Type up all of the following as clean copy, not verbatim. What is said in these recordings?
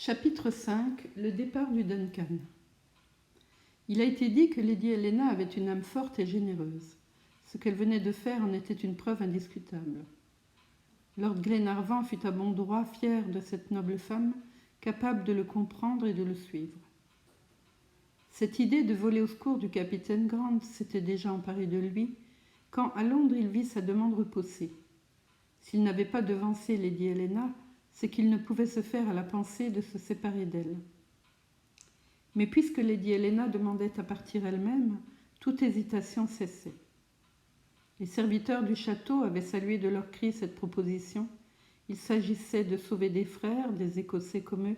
Chapitre 5. Le départ du Duncan. Il a été dit que Lady Helena avait une âme forte et généreuse. Ce qu'elle venait de faire en était une preuve indiscutable. Lord Glenarvan fut à bon droit fier de cette noble femme, capable de le comprendre et de le suivre. Cette idée de voler au secours du capitaine Grant s'était déjà emparée de lui, quand à Londres il vit sa demande repoussée. S'il n'avait pas devancé Lady Helena, c'est qu'il ne pouvait se faire à la pensée de se séparer d'elle. Mais puisque Lady Helena demandait à partir elle-même, toute hésitation cessait. Les serviteurs du château avaient salué de leurs cris cette proposition. Il s'agissait de sauver des frères, des Écossais comme eux,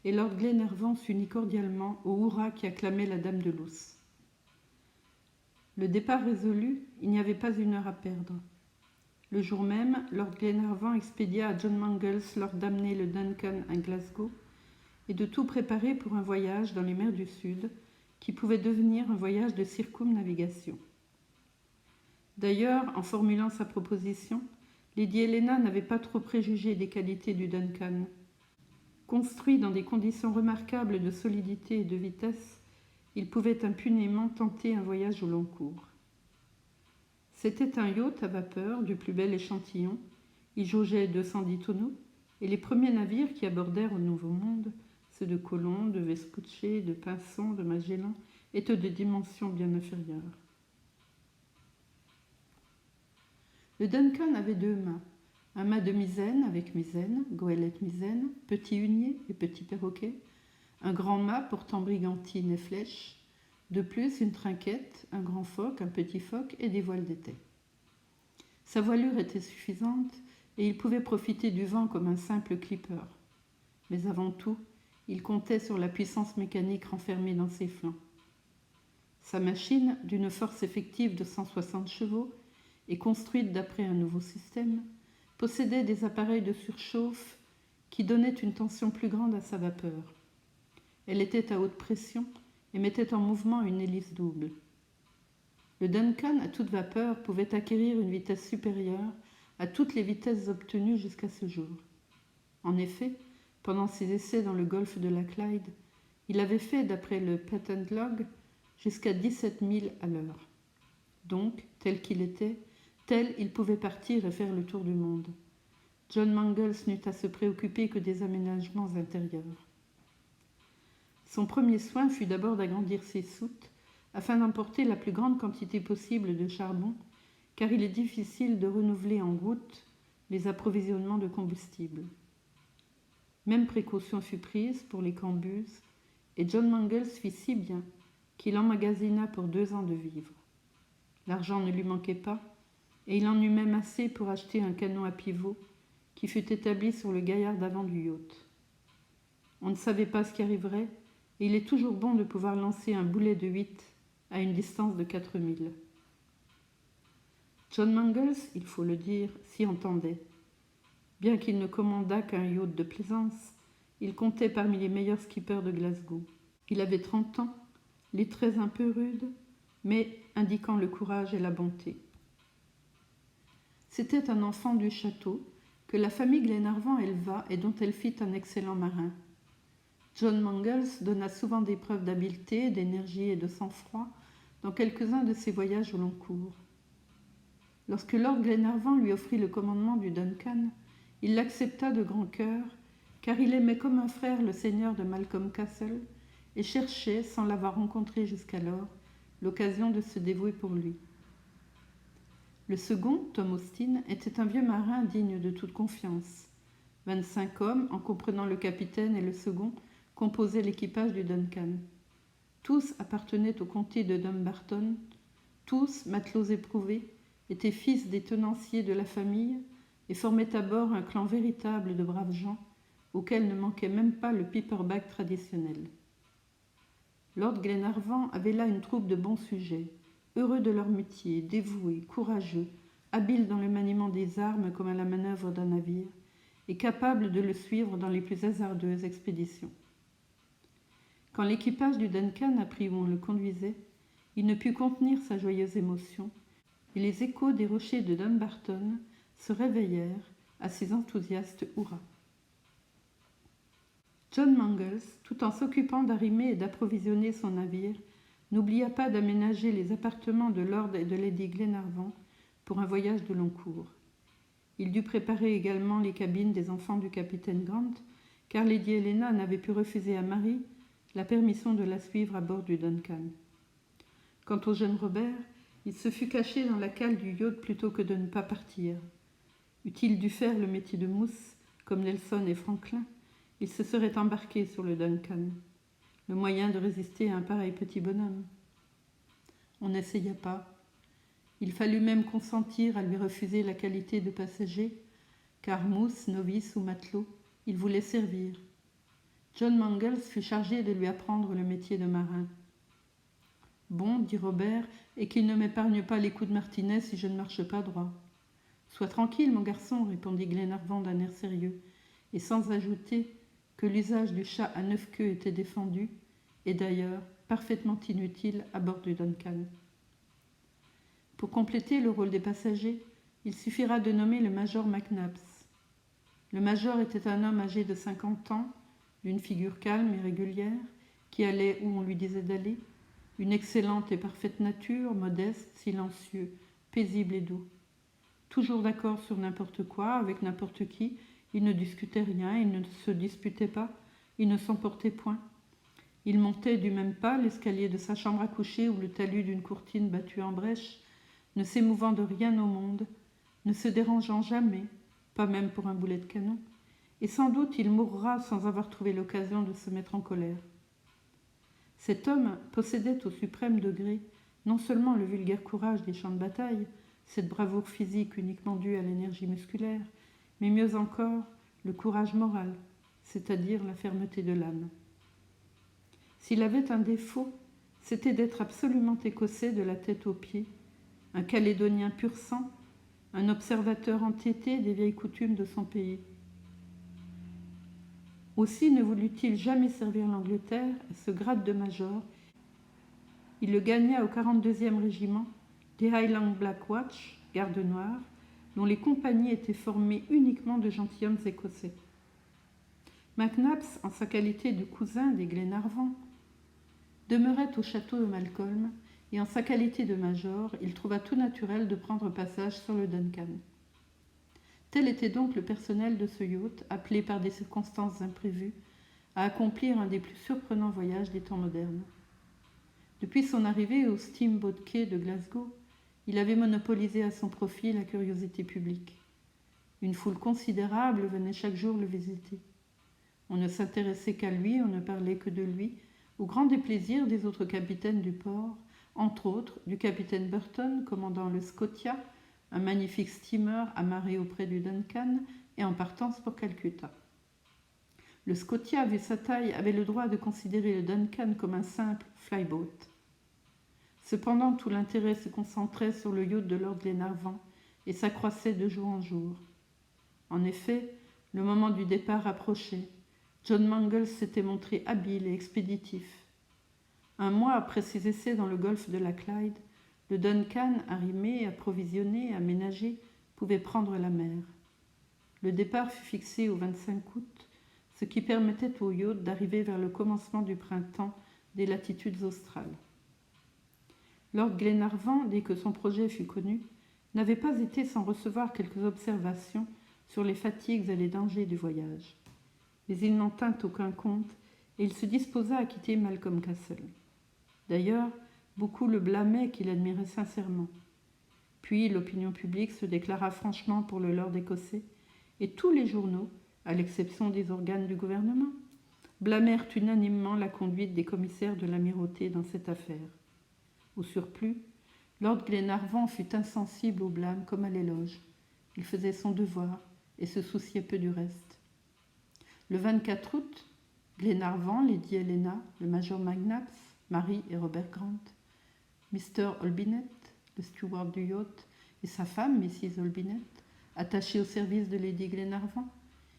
et Lord Glenarvan s'unit cordialement au hurrah qui acclamait la dame de Luce. Le départ résolu, il n'y avait pas une heure à perdre. Le jour même, Lord Glenarvan expédia à John Mangles l'ordre d'amener le Duncan à Glasgow et de tout préparer pour un voyage dans les mers du Sud qui pouvait devenir un voyage de circumnavigation. D'ailleurs, en formulant sa proposition, Lady Helena n'avait pas trop préjugé des qualités du Duncan. Construit dans des conditions remarquables de solidité et de vitesse, il pouvait impunément tenter un voyage au long cours. C'était un yacht à vapeur du plus bel échantillon. Il jaugeait 210 tonneaux, et les premiers navires qui abordèrent au Nouveau Monde, ceux de Colomb, de Vespucci, de Pinson, de Magellan, étaient de dimensions bien inférieures. Le Duncan avait deux mâts, un mât de misaine avec misaine, goélette misaine, petit hunier et petit perroquet, un grand mât portant brigantine et flèches, de plus une trinquette, un grand foc, un petit foc et des voiles d'étai. Sa voilure était suffisante et il pouvait profiter du vent comme un simple clipper. Mais avant tout, il comptait sur la puissance mécanique renfermée dans ses flancs. Sa machine, d'une force effective de 160 chevaux et construite d'après un nouveau système, possédait des appareils de surchauffe qui donnaient une tension plus grande à sa vapeur. Elle était à haute pression et mettait en mouvement une hélice double. Le Duncan, à toute vapeur, pouvait acquérir une vitesse supérieure à toutes les vitesses obtenues jusqu'à ce jour. En effet, pendant ses essais dans le golfe de la Clyde, il avait fait, d'après le patent log, jusqu'à 17 milles à l'heure. Donc, tel qu'il était, tel il pouvait partir et faire le tour du monde. John Mangles n'eut à se préoccuper que des aménagements intérieurs. Son premier soin fut d'abord d'agrandir ses soutes afin d'emporter la plus grande quantité possible de charbon, car il est difficile de renouveler en route les approvisionnements de combustible. Même précaution fut prise pour les cambuses, et John Mangles fit si bien qu'il emmagasina pour 2 ans de vivres. L'argent ne lui manquait pas, et il en eut même assez pour acheter un canon à pivot qui fut établi sur le gaillard d'avant du yacht. On ne savait pas ce qui arriverait, et il est toujours bon de pouvoir lancer un boulet de 8 à une distance de 4000. John Mangles, il faut le dire, s'y entendait. Bien qu'il ne commandât qu'un yacht de plaisance, il comptait parmi les meilleurs skippers de Glasgow. Il avait 30 ans, les traits un peu rudes, mais indiquant le courage et la bonté. C'était un enfant du château que la famille Glenarvan éleva et dont elle fit un excellent marin. John Mangles donna souvent des preuves d'habileté, d'énergie et de sang-froid dans quelques-uns de ses voyages au long cours. Lorsque Lord Glenarvan lui offrit le commandement du Duncan, il l'accepta de grand cœur, car il aimait comme un frère le seigneur de Malcolm Castle et cherchait, sans l'avoir rencontré jusqu'alors, l'occasion de se dévouer pour lui. Le second, Tom Austin, était un vieux marin digne de toute confiance. 25 hommes, en comprenant le capitaine et le second, composaient l'équipage du Duncan. Tous appartenaient au comté de Dumbarton, tous, matelots éprouvés, étaient fils des tenanciers de la famille et formaient à bord un clan véritable de braves gens, auquel ne manquait même pas le pipperback traditionnel. Lord Glenarvan avait là une troupe de bons sujets, heureux de leur métier, dévoués, courageux, habiles dans le maniement des armes comme à la manœuvre d'un navire, et capables de le suivre dans les plus hasardeuses expéditions. Quand l'équipage du Duncan apprit où on le conduisait, il ne put contenir sa joyeuse émotion, et les échos des rochers de Dumbarton se réveillèrent à ces enthousiastes hurrahs. John Mangles, tout en s'occupant d'arrimer et d'approvisionner son navire, n'oublia pas d'aménager les appartements de Lord et de Lady Glenarvan pour un voyage de long cours. Il dut préparer également les cabines des enfants du capitaine Grant, car Lady Helena n'avait pu refuser à Marie la permission de la suivre à bord du Duncan. Quant au jeune Robert, il se fut caché dans la cale du yacht plutôt que de ne pas partir. Eût-il dû faire le métier de mousse, comme Nelson et Franklin, il se serait embarqué sur le Duncan. Le moyen de résister à un pareil petit bonhomme. On n'essaya pas. Il fallut même consentir à lui refuser la qualité de passager, car mousse, novice ou matelot, il voulait servir. John Mangles fut chargé de lui apprendre le métier de marin. « Bon, dit Robert, et qu'il ne m'épargne pas les coups de martinet si je ne marche pas droit. »« Sois tranquille, mon garçon, répondit Glenarvan d'un air sérieux, et sans ajouter que l'usage du chat à 9 queues était défendu, et d'ailleurs parfaitement inutile à bord du Duncan. Pour compléter le rôle des passagers, il suffira de nommer le major McNabbs. Le major était un homme âgé de 50 ans, d'une figure calme et régulière, qui allait où on lui disait d'aller, une excellente et parfaite nature, modeste, silencieux, paisible et doux. Toujours d'accord sur n'importe quoi, avec n'importe qui, il ne discutait rien, il ne se disputait pas, il ne s'emportait point. Il montait du même pas l'escalier de sa chambre à coucher ou le talus d'une courtine battue en brèche, ne s'émouvant de rien au monde, ne se dérangeant jamais, pas même pour un boulet de canon, et sans doute il mourra sans avoir trouvé l'occasion de se mettre en colère. Cet homme possédait au suprême degré non seulement le vulgaire courage des champs de bataille, cette bravoure physique uniquement due à l'énergie musculaire, mais mieux encore le courage moral, c'est-à-dire la fermeté de l'âme. S'il avait un défaut, c'était d'être absolument écossais de la tête aux pieds, un Calédonien pur sang, un observateur entêté des vieilles coutumes de son pays. Aussi ne voulut-il jamais servir l'Angleterre, et ce grade de major, il le gagna au 42e régiment des Highland Black Watch, garde noirs, dont les compagnies étaient formées uniquement de gentilshommes écossais. McNabbs, en sa qualité de cousin des Glenarvan, demeurait au château de Malcolm, et en sa qualité de major, il trouva tout naturel de prendre passage sur le Duncan. Tel était donc le personnel de ce yacht, appelé par des circonstances imprévues à accomplir un des plus surprenants voyages des temps modernes. Depuis son arrivée au Steamboat Quay de Glasgow, il avait monopolisé à son profit la curiosité publique. Une foule considérable venait chaque jour le visiter. On ne s'intéressait qu'à lui, on ne parlait que de lui, au grand déplaisir des autres capitaines du port, entre autres du capitaine Burton, commandant le Scotia, un magnifique steamer amarré auprès du Duncan et en partance pour Calcutta. Le Scotia, vu sa taille, avait le droit de considérer le Duncan comme un simple flyboat. Cependant, tout l'intérêt se concentrait sur le yacht de Lord Glenarvan et s'accroissait de jour en jour. En effet, le moment du départ approchait. John Mangles s'était montré habile et expéditif. Un mois après ses essais dans le golfe de la Clyde, le Duncan, arrimé, approvisionné, aménagé, pouvait prendre la mer. Le départ fut fixé au 25 août, ce qui permettait au yacht d'arriver vers le commencement du printemps des latitudes australes. Lord Glenarvan, dès que son projet fut connu, n'avait pas été sans recevoir quelques observations sur les fatigues et les dangers du voyage. Mais il n'en tint aucun compte et il se disposa à quitter Malcolm Castle. D'ailleurs, beaucoup le blâmaient qu'il admirait sincèrement. Puis l'opinion publique se déclara franchement pour le lord écossais et tous les journaux, à l'exception des organes du gouvernement, blâmèrent unanimement la conduite des commissaires de l'amirauté dans cette affaire. Au surplus, Lord Glenarvan fut insensible au blâme comme à l'éloge. Il faisait son devoir et se souciait peu du reste. Le 24 août, Glenarvan, Lady Helena, le major McNabbs, Marie et Robert Grant, Mr. Olbinett, le steward du yacht, et sa femme, Mrs. Olbinett, attachée au service de Lady Glenarvan,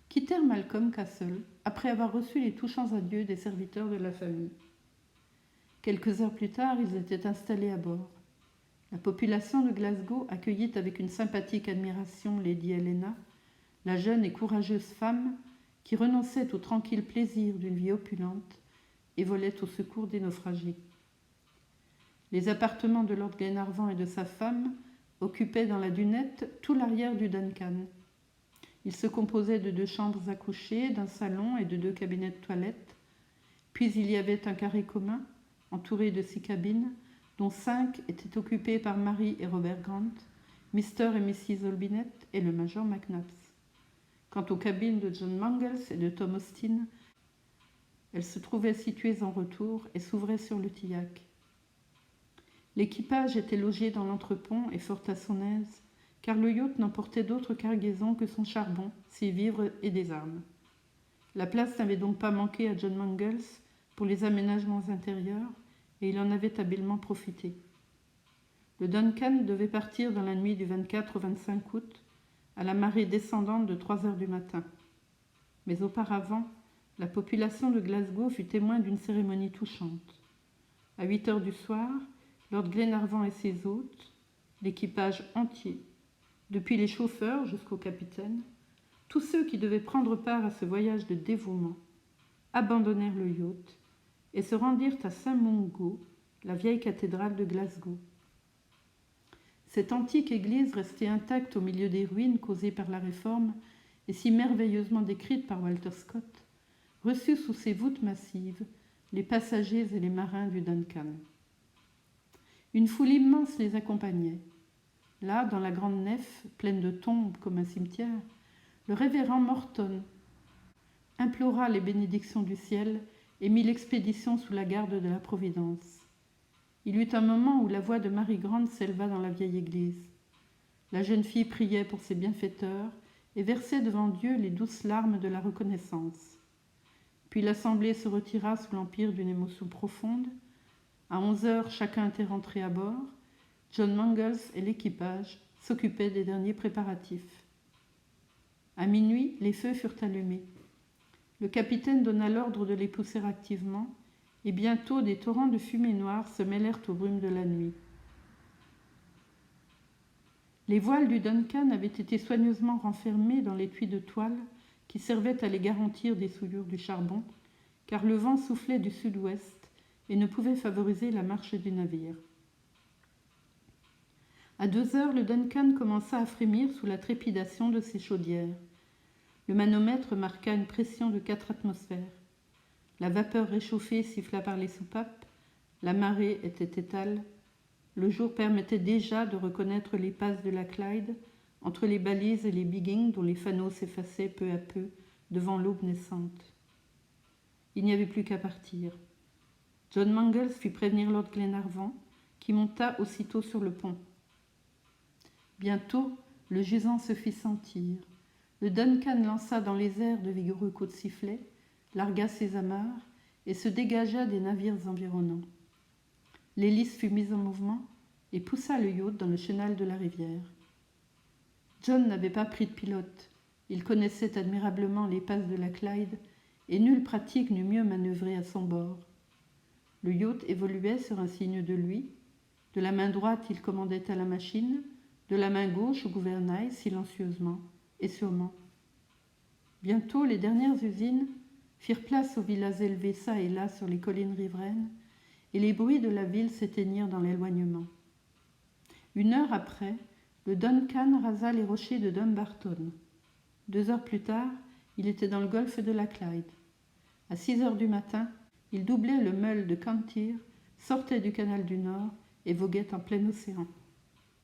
quittèrent Malcolm Castle après avoir reçu les touchants adieux des serviteurs de la famille. Quelques heures plus tard, ils étaient installés à bord. La population de Glasgow accueillit avec une sympathique admiration Lady Helena, la jeune et courageuse femme qui renonçait au tranquille plaisir d'une vie opulente et volait au secours des naufragés. Les appartements de Lord Glenarvan et de sa femme occupaient dans la dunette tout l'arrière du Duncan. Il se composait de 2 chambres à coucher, d'un salon et de 2 cabinets de toilette. Puis il y avait un carré commun, entouré de 6 cabines, dont 5 étaient occupées par Mary et Robert Grant, Mr. et Mrs. Olbinett et le major McNabbs. Quant aux cabines de John Mangles et de Tom Austin, elles se trouvaient situées en retour et s'ouvraient sur le tillac. L'équipage était logé dans l'entrepont et fort à son aise, car le yacht n'emportait d'autre cargaison que son charbon, ses vivres et des armes. La place n'avait donc pas manqué à John Mangles pour les aménagements intérieurs, et il en avait habilement profité. Le Duncan devait partir dans la nuit du 24 au 25 août, à la marée descendante de 3 heures du matin. Mais auparavant, la population de Glasgow fut témoin d'une cérémonie touchante. À 8 heures du soir, Lord Glenarvan et ses hôtes, l'équipage entier, depuis les chauffeurs jusqu'au capitaine, tous ceux qui devaient prendre part à ce voyage de dévouement, abandonnèrent le yacht et se rendirent à Saint Mungo, la vieille cathédrale de Glasgow. Cette antique église, restée intacte au milieu des ruines causées par la Réforme et si merveilleusement décrite par Walter Scott, reçut sous ses voûtes massives les passagers et les marins du Duncan. Une foule immense les accompagnait. Là, dans la grande nef, pleine de tombes comme un cimetière, le révérend Morton implora les bénédictions du ciel et mit l'expédition sous la garde de la Providence. Il y eut un moment où la voix de Mary Grant s'éleva dans la vieille église. La jeune fille priait pour ses bienfaiteurs et versait devant Dieu les douces larmes de la reconnaissance. Puis l'assemblée se retira sous l'empire d'une émotion profonde. À 11 heures, chacun était rentré à bord. John Mangles et l'équipage s'occupaient des derniers préparatifs. À minuit, les feux furent allumés. Le capitaine donna l'ordre de les pousser activement, et bientôt des torrents de fumée noire se mêlèrent aux brumes de la nuit. Les voiles du Duncan avaient été soigneusement renfermées dans l'étui de toile qui servait à les garantir des souillures du charbon, car le vent soufflait du sud-ouest et ne pouvait favoriser la marche du navire. À 2 heures, le Duncan commença à frémir sous la trépidation de ses chaudières. Le manomètre marqua une pression de 4 atmosphères. La vapeur réchauffée siffla par les soupapes, la marée était étale. Le jour permettait déjà de reconnaître les passes de la Clyde, entre les balises et les biggings dont les fanaux s'effaçaient peu à peu devant l'aube naissante. Il n'y avait plus qu'à partir. John Mangles fit prévenir Lord Glenarvan, qui monta aussitôt sur le pont. Bientôt, le jusant se fit sentir. Le Duncan lança dans les airs de vigoureux coups de sifflet, larga ses amarres et se dégagea des navires environnants. L'hélice fut mise en mouvement et poussa le yacht dans le chenal de la rivière. John n'avait pas pris de pilote. Il connaissait admirablement les passes de la Clyde et nulle pratique n'eût mieux manœuvré à son bord. Le yacht évoluait sur un signe de lui. De la main droite, il commandait à la machine, de la main gauche au gouvernail, silencieusement et sûrement. Bientôt, les dernières usines firent place aux villas élevées çà et là sur les collines riveraines, et les bruits de la ville s'éteignirent dans l'éloignement. 1 heure après, le Duncan rasa les rochers de Dumbarton. 2 heures plus tard, il était dans le golfe de la Clyde. À 6 heures du matin, il doublait le meule de Cantyre, sortait du canal du Nord et voguait en plein océan.